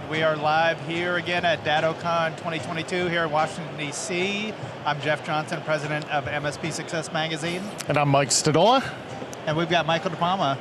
right, we are live here again at DattoCon 2022 here in Washington, D.C. I'm Jeff Johnson, president of MSP Success magazine. And I'm Mike Stodola. And we've got Michael DePalma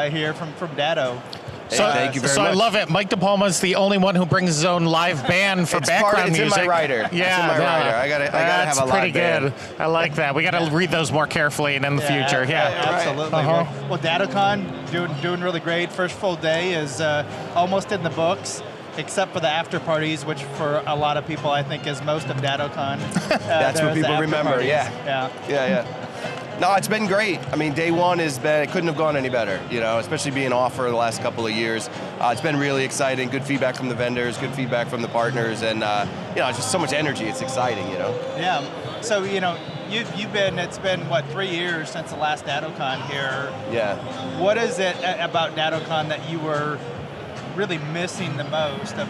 here from Datto. So, thank you very much. I love it. Mike DePalma is the only one who brings his own live band for background music. It's in my rider. Yeah, it's in my rider. I gotta have a live pretty good. band. I like that. We got to read those more carefully and in the future. Yeah, absolutely. Well, DattoCon doing really great. First full day is almost in the books, except for the after parties, which for a lot of people I think is most of DattoCon. That's what people remember. Parties. Yeah. No, it's been great. I mean, day one it couldn't have gone any better, especially being off for the last couple of years. It's been really exciting, good feedback from the vendors, good feedback from the partners, and it's just so much energy, it's exciting, Yeah, so it's been, what, 3 years since the last DattoCon here. Yeah. What is it about DattoCon that you were really missing the most of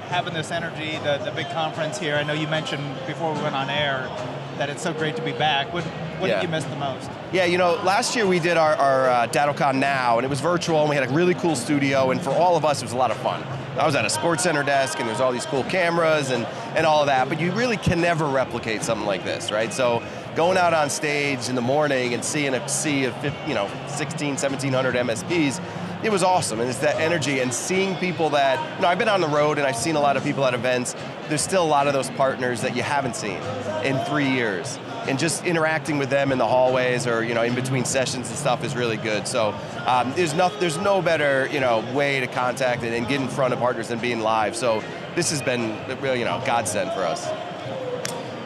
having this energy, the big conference here? I know you mentioned before we went on air that it's so great to be back. What did you miss the most? Yeah, last year we did our DattoCon Now, and it was virtual, and we had a really cool studio, and for all of us it was a lot of fun. I was at a sports center desk, and there's all these cool cameras and all of that, but you really can never replicate something like this, right? So going out on stage in the morning and seeing a sea of 1,700 MSPs, it was awesome, and it's that energy, and seeing people that, I've been on the road and I've seen a lot of people at events, there's still a lot of those partners that you haven't seen in 3 years. And just interacting with them in the hallways or in between sessions and stuff is really good. So there's no better way to contact and get in front of partners than being live. So this has been really godsend for us.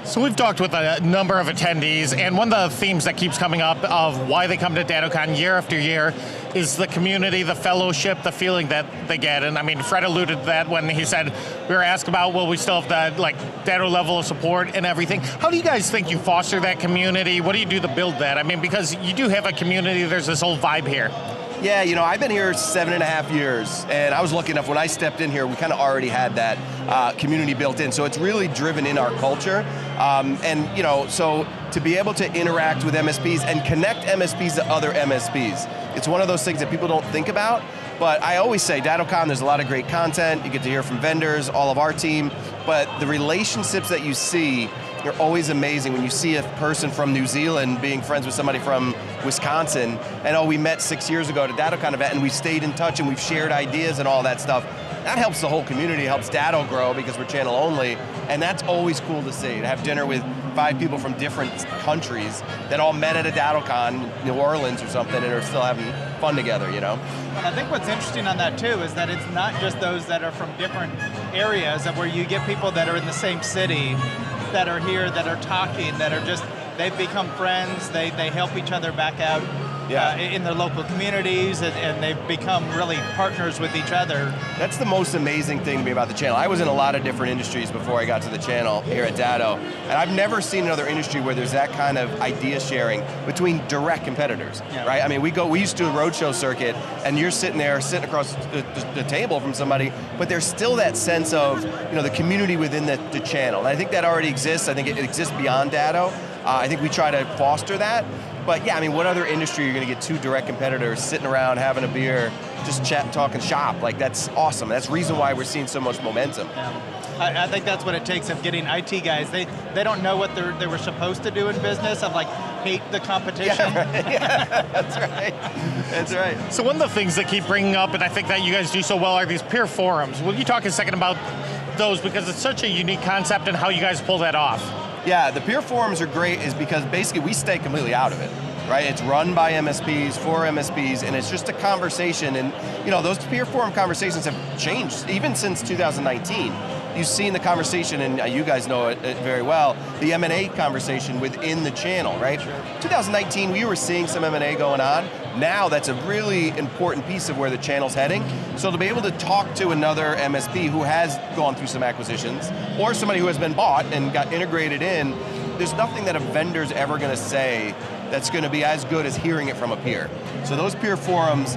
So we've talked with a number of attendees, and one of the themes that keeps coming up of why they come to DattoCon year after year is the community, the fellowship, the feeling that they get. And I mean, Fred alluded to that when he said, we were asked about, well, we still have the Datto level of support and everything. How do you guys think you foster that community? What do you do to build that? I mean, because you do have a community, there's this whole vibe here. Yeah, I've been here 7.5 years, and I was lucky enough when I stepped in here, we kind of already had that community built in, so it's really driven in our culture. So to be able to interact with MSPs and connect MSPs to other MSPs, it's one of those things that people don't think about, but I always say, DattoCon, there's a lot of great content, you get to hear from vendors, all of our team, but the relationships that you see, they're always amazing when you see a person from New Zealand being friends with somebody from Wisconsin, and we met 6 years ago at a DattoCon event, and we've stayed in touch, and we've shared ideas and all that stuff. That helps the whole community, helps Datto grow because we're channel only, and that's always cool to see, to have dinner with 5 people from different countries that all met at a DattoCon, New Orleans or something, and are still having fun together, And I think what's interesting on that too is that it's not just those that are from different areas, of where you get people that are in the same city that are here, that are talking, that are just, they've become friends, they help each other back out in their local communities, and they've become really partners with each other. That's the most amazing thing to me about the channel. I was in a lot of different industries before I got to the channel here at Datto, and I've never seen another industry where there's that kind of idea sharing between direct competitors, right? I mean, we used to do a roadshow circuit, and you're sitting across the table from somebody, but there's still that sense of the community within the channel. And I think that already exists. I think it exists beyond Datto. I think we try to foster that. But yeah, I mean, what other industry you're going to get 2 direct competitors sitting around having a beer, just chat, talking shop? That's awesome. That's the reason why we're seeing so much momentum. Yeah. I think that's what it takes of getting IT guys. They don't know what they were supposed to do in business, of hate the competition. Yeah, right. Yeah, that's right. That's right. So one of the things that keep bringing up, and I think that you guys do so well, are these peer forums. Will you talk a second about those, because it's such a unique concept and how you guys pull that off? Yeah, the peer forums are great is because basically we stay completely out of it, right? It's run by MSPs, for MSPs, and it's just a conversation, and those peer forum conversations have changed, even since 2019. You've seen the conversation, and you guys know it very well, the M&A conversation within the channel, right? Sure. 2019, we were seeing some M&A going on. Now that's a really important piece of where the channel's heading. So to be able to talk to another MSP who has gone through some acquisitions, or somebody who has been bought and got integrated in, there's nothing that a vendor's ever going to say that's going to be as good as hearing it from a peer. So those peer forums,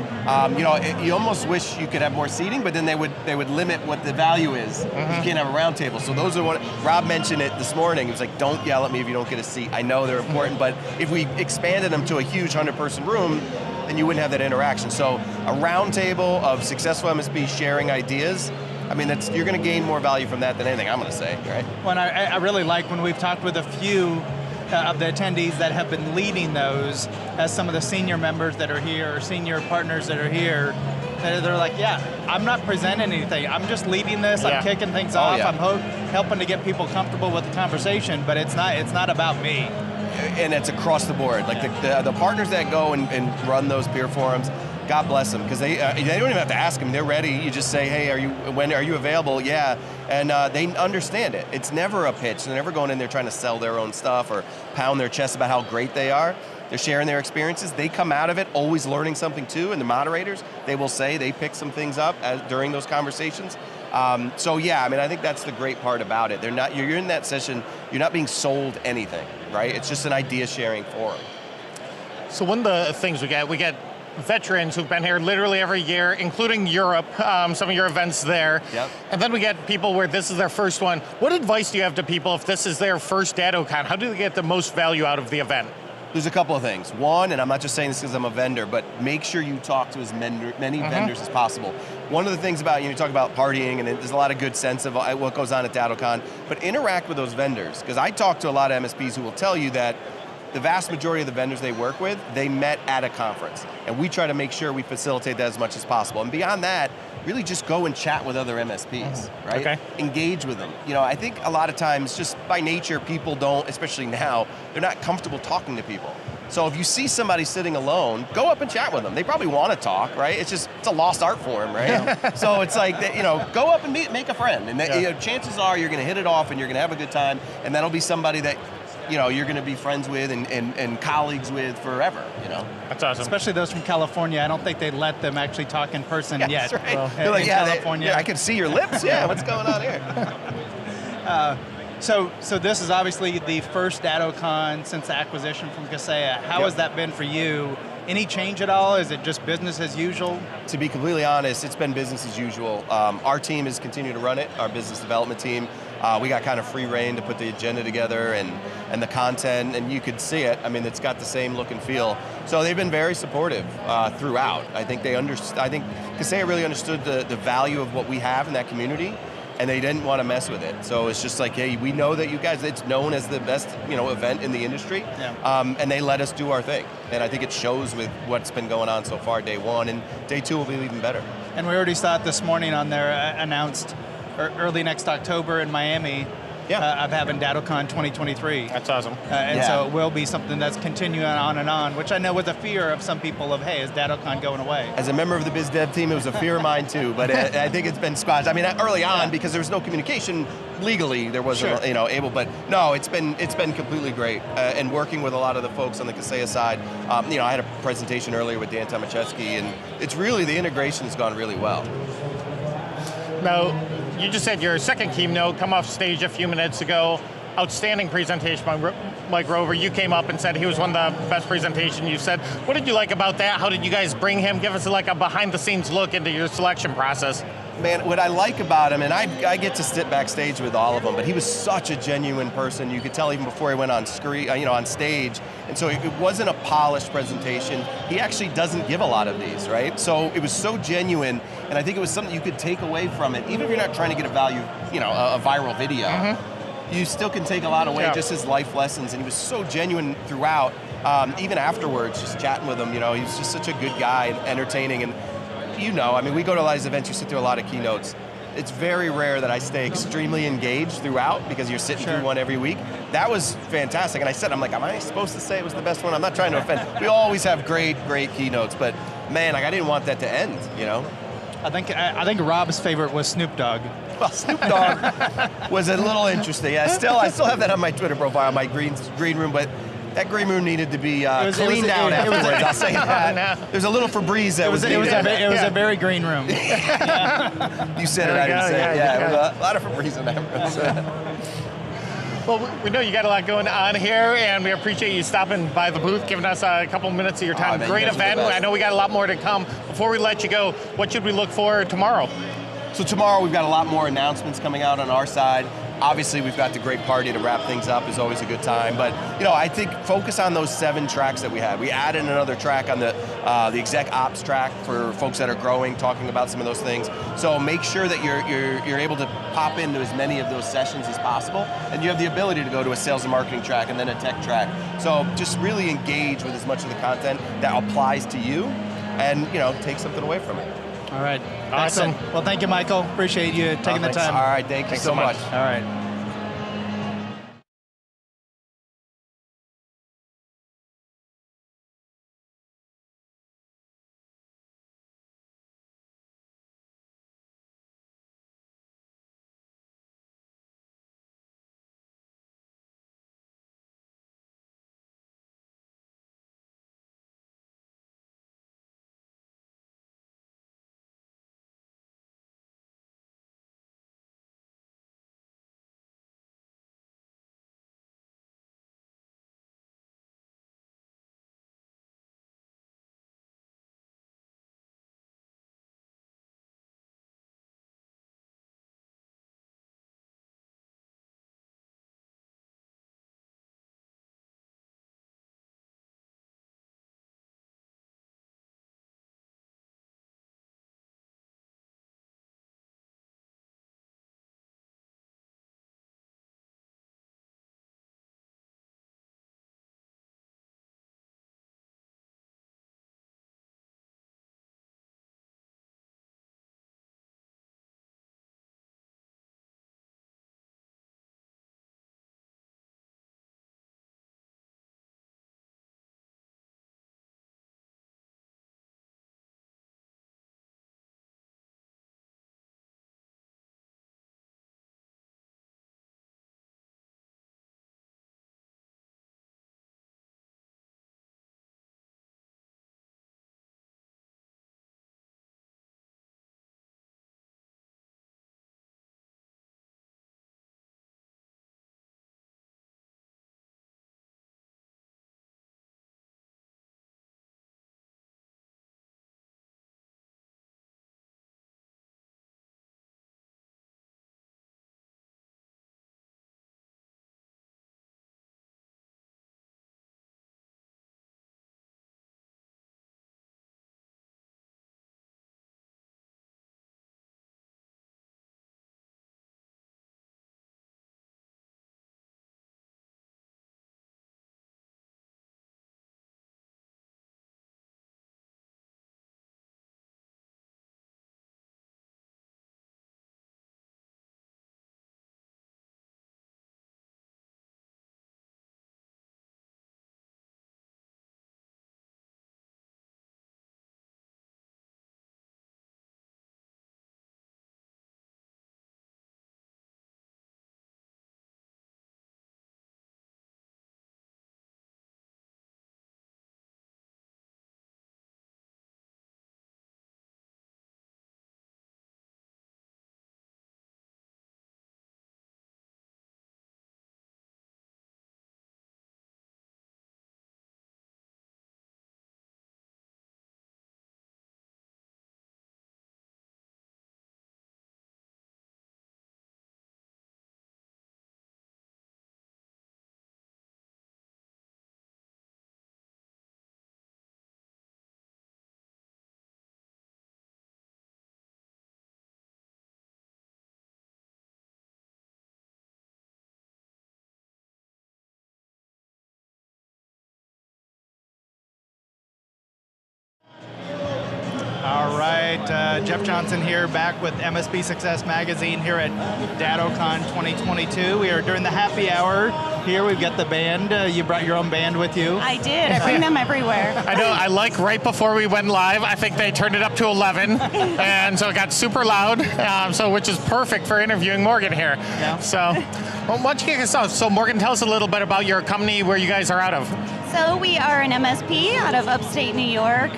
you almost wish you could have more seating, but then they would limit what the value is. You can't have a round table. So those are what, Rob mentioned it this morning. He was like, don't yell at me if you don't get a seat. I know they're important, but if we expanded them to a huge 100-person room, then you wouldn't have that interaction. So a round table of successful MSPs sharing ideas I mean, you're going to gain more value from that than anything, I'm going to say, right? Well, I really like when we've talked with a few of the attendees that have been leading those as some of the senior members that are here, or senior partners that are here, they're like, yeah, I'm not presenting anything. I'm just leading this. I'm kicking things off. Yeah. I'm helping to get people comfortable with the conversation, but it's not about me. And it's across the board. Like the partners that go and run those peer forums, God bless them, because they don't even have to ask them. They're ready. You just say, hey, when are you available? Yeah, and they understand it. It's never a pitch. They're never going in there trying to sell their own stuff or pound their chest about how great they are. They're sharing their experiences. They come out of it always learning something too, and the moderators, they will say they pick some things up during those conversations. So yeah, I mean, I think that's the great part about it. You're in that session, you're not being sold anything, right? It's just an idea sharing forum. So one of the things we get veterans who've been here literally every year, including Europe, some of your events there. Yep. And then we get people where this is their first one. What advice do you have to people if this is their first DattoCon? How do they get the most value out of the event? There's a couple of things. One, and I'm not just saying this because I'm a vendor, but make sure you talk to as many vendors as possible. One of the things about, you talk about partying, and there's a lot of good sense of what goes on at DattoCon, but interact with those vendors, because I talk to a lot of MSPs who will tell you that the vast majority of the vendors they work with, they met at a conference. And we try to make sure we facilitate that as much as possible. And beyond that, really just go and chat with other MSPs, right? Okay. Engage with them. I think a lot of times, just by nature, people don't, especially now, they're not comfortable talking to people. So if you see somebody sitting alone, go up and chat with them. They probably want to talk, right? It's a lost art form, right? So it's like, go up and make a friend. And chances are you're going to hit it off and you're going to have a good time, and that'll be somebody that you're going to be friends with and colleagues with forever, That's awesome. Especially those from California. I don't think they let them actually talk in person yet. That's right. Well, they're like, California. I can see your lips. Yeah, what's going on here? So this is obviously the first DattoCon since the acquisition from Kaseya. How has that been for you? Any change at all? Is it just business as usual? To be completely honest, it's been business as usual. Our team has continued to run it, our business development team. We got kind of free reign to put the agenda together and the content, and you could see it. I mean, it's got the same look and feel. So they've been very supportive throughout. I think Kaseya really understood the value of what we have in that community, and they didn't want to mess with it. So it's just like, hey, we know that you guys, it's known as the best event in the industry, and they let us do our thing. And I think it shows with what's been going on so far, day one, and day two will be even better. And we already saw it this morning on their announced early next October in Miami of having DattoCon 2023. That's awesome. So it will be something that's continuing on, which I know was a fear of some people of, hey, is DattoCon going away? As a member of the biz dev team, it was a fear of mine too, but I think it's been squashed. I mean, early on, because there was no communication legally, there wasn't able, but no, it's been completely great. And working with a lot of the folks on the Kaseya side, I had a presentation earlier with Dan Tomaszewski, and it's really, the integration has gone really well. Now, you just said your second keynote, come off stage a few minutes ago. Outstanding presentation by Mike Rover. You came up and said he was one of the best presentations you said. What did you like about that? How did you guys bring him? Give us like a behind the scenes look into your selection process. Man, what I like about him, and I get to sit backstage with all of them, but he was such a genuine person. You could tell even before he went on screen, on stage. And so it wasn't a polished presentation. He actually doesn't give a lot of these, right? So it was so genuine, and I think it was something you could take away from it, even if you're not trying to get a value, a viral video. You still can take a lot away, just his life lessons, and he was so genuine throughout. Even afterwards, just chatting with him, he was just such a good guy and entertaining. And I mean, we go to a lot of these events, you sit through a lot of keynotes. It's very rare that I stay extremely engaged throughout because you're sitting through one every week. That was fantastic. And I said, am I supposed to say it was the best one? I'm not trying to offend. We always have great keynotes, but man, I didn't want that to end, I think Rob's favorite was Snoop Dogg. Well, Snoop Dogg was a little interesting. I still have that on my Twitter profile, my green room, but that green room needed to be cleaned out afterwards. I'll say that. There's a little Febreze that was needed. It was a very green room. You said it, I didn't say it. Yeah, it was a lot of Febreze in that. Well, we know you got a lot going on here, and we appreciate you stopping by the booth, giving us a couple minutes of your time. Great event. I know we got a lot more to come. Before we let you go, what should we look for tomorrow? So tomorrow we've got a lot more announcements coming out on our side. Obviously, we've got the great party to wrap things up, is always a good time. But I think focus on those 7 tracks that we had. We added another track on the exec ops track for folks that are growing, talking about some of those things. So make sure that you're able to pop into as many of those sessions as possible, and you have the ability to go to a sales and marketing track and then a tech track. So just really engage with as much of the content that applies to you, and take something away from it. All right. Awesome. Excellent. Well, thank you, Michael. Appreciate you taking the time. All right, thank you so much. All right. All right, Jeff Johnson here, back with MSP Success Magazine here at DattoCon 2022. We are during the happy hour here. We've got the band. You brought your own band with you. I did. I bring them everywhere. I know. I like right before we went live, I think they turned it up to 11, and so it got super loud. Which is perfect for interviewing Morgan here. Yeah. So, well, why don't you kick us off? So, Morgan, tell us a little bit about your company, where you guys are out of. So we are an MSP out of upstate New York.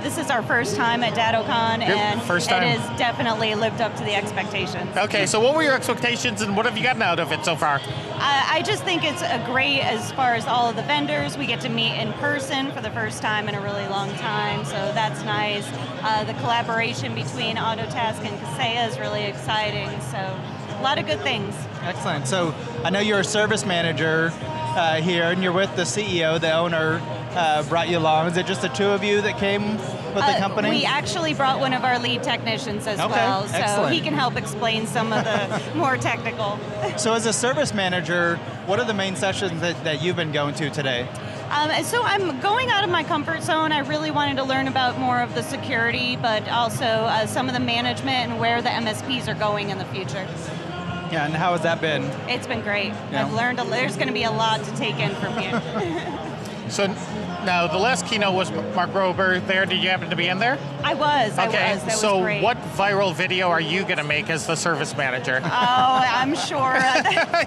This is our first time at DattoCon, and first time. It has definitely lived up to the expectations. Okay, so what were your expectations, and what have you gotten out of it so far? I just think it's a great, as far as all of the vendors, we get to meet in person for the first time in a really long time, so that's nice. The collaboration between Autotask and Kaseya is really exciting, so lot of good things. Excellent. So I know you're a service manager here, and you're with the CEO, the owner, brought you along. Is it just the two of you that came with the company? We actually brought one of our lead technicians as well, so excellent. he can help explain some of the more technical. So as a service manager, what are the main sessions that you've been going to today? So I'm going out of my comfort zone. I really wanted to learn about more of the security, but also some of the management and where the MSPs are going in the future. Yeah, and how has that been? It's been great. Yeah. I've learned, there's going to be a lot to take in from here. So now the last keynote was Mark Rober there. Did you happen to be in there? I was. Okay, That so was great. what viral video are you going to make as the service manager? Oh, I'm sure.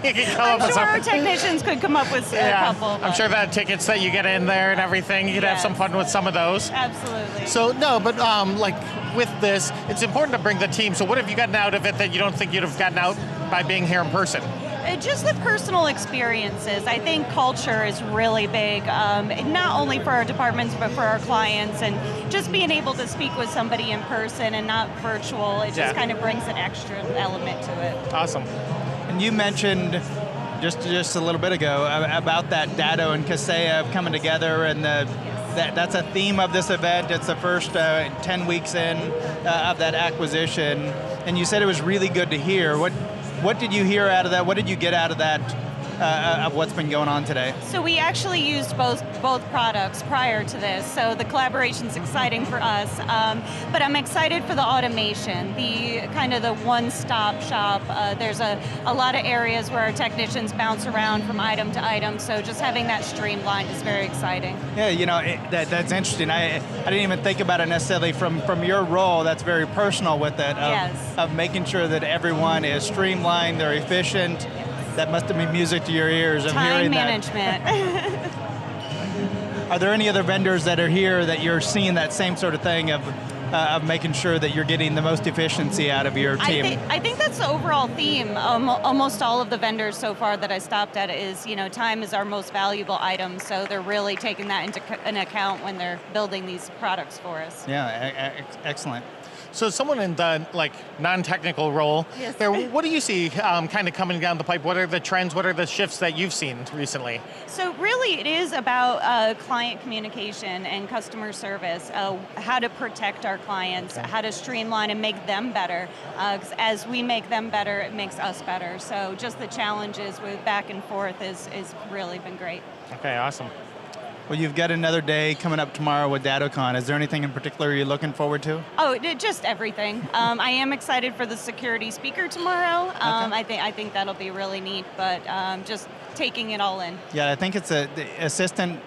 You can come up I'm with sure our something. technicians could come up with a couple. I'm but- sure that tickets that you get in there and everything, you could have Yes. some fun with some of those. Absolutely. So no, but like with this, it's important to bring the team. So what have you gotten out of it that you don't think you'd have gotten out by being here in person? Just the personal experiences. I think culture is really big, not only for our departments, but for our clients, and just being able to speak with somebody in person and not virtual, it just kind of brings an extra element to it. Awesome. And you mentioned just a little bit ago about that Datto and Kaseya coming together, and that's a theme of this event. It's the first 10 weeks in of that acquisition, and you said it was really good to hear. What did you hear out of that? What did you get out of that, of what's been going on today? So we actually used both products prior to this, so the collaboration's exciting for us. But I'm excited for the automation, the kind of the one-stop shop. There's a lot of areas where our technicians bounce around from item to item, so just having that streamlined is very exciting. Yeah, you know, that's interesting. I didn't even think about it necessarily from your role. That's very personal with it, of making sure that everyone is streamlined, they're efficient. That must have been music to your ears of hearing that. Time management. Are there any other vendors that are here that you're seeing that same sort of thing of making sure that you're getting the most efficiency out of your team? I think that's the overall theme. Almost all of the vendors so far that I stopped at is, time is our most valuable item, so they're really taking that into an account when they're building these products for us. Yeah, excellent. So someone in the non-technical role, Yes. there, what do you see kind of coming down the pipe? What are the trends? What are the shifts that you've seen recently? So really it is about client communication and customer service, how to protect our clients, how to streamline and make them better. 'Cause as we make them better, it makes us better. So just the challenges with back and forth is really been great. Okay, awesome. Well, you've got another day coming up tomorrow with DattoCon. Is there anything in particular you're looking forward to? Oh, just everything. I am excited for the security speaker tomorrow. I think that'll be really neat, but just taking it all in. Yeah, I think it's the assistant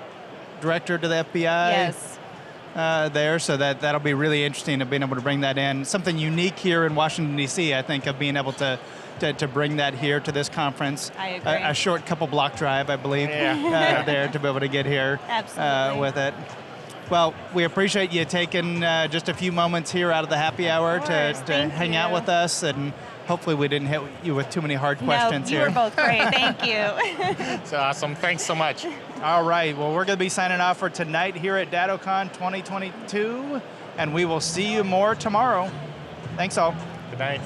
director to the FBI. Yes. There, so that'll be really interesting of being able to bring that in. Something unique here in Washington, D.C., I think, of being able to bring that here to this conference. I agree. A short couple block drive, I believe, there to be able to get here. Absolutely. With it. Well, we appreciate you taking just a few moments here out of the happy hour to Thank hang you. out with us, and hopefully we didn't hit you with too many hard questions you here. were both great. Thank you. It's awesome. Thanks so much. All right, well, we're going to be signing off for tonight here at DattoCon 2022, and we will see you more tomorrow. Thanks all. Good night.